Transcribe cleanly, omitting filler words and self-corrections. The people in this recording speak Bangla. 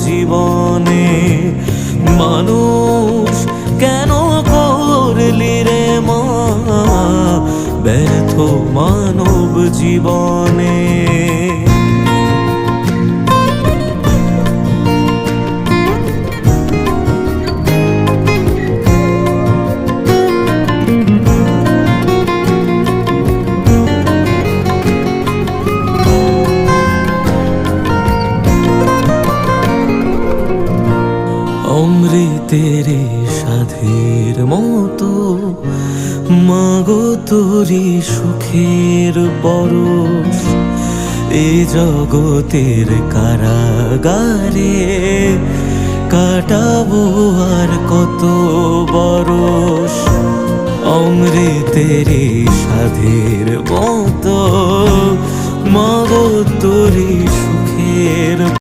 জীবনে। মানুষ কেন করলি রে মা ব্যর্থ মানব জীবনে। অমৃতের সাধের মতো মাগো তোরি সুখের বরস এ জগতের কারাগারে কাটাবো আর কত বরস। অমৃতের সাধের মতো মাগো তোরি সুখের